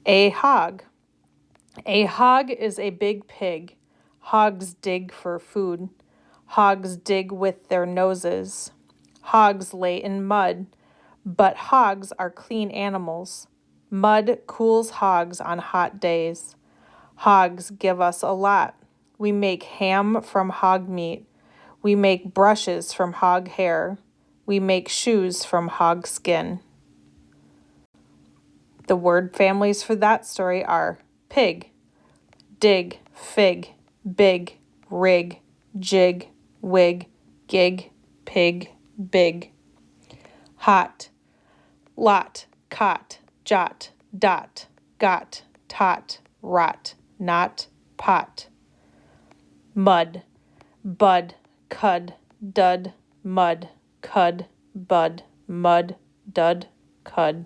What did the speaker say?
A hog. A hog is a big pig. Hogs dig for food. Hogs dig with their noses. Hogs lay in mud, but hogs are clean animals. Mud cools hogs on hot days. Hogs give us a lot. We make ham from hog meat. We make brushes from hog hair. We make shoes from hog skin. The word families for that story are pig, dig, fig, big, rig, jig, wig, gig, pig, big. Hot, lot, cot, jot, dot, got, tot, rot, not, pot. Mud, bud, cud, dud, mud, cud, bud, mud, dud, cud.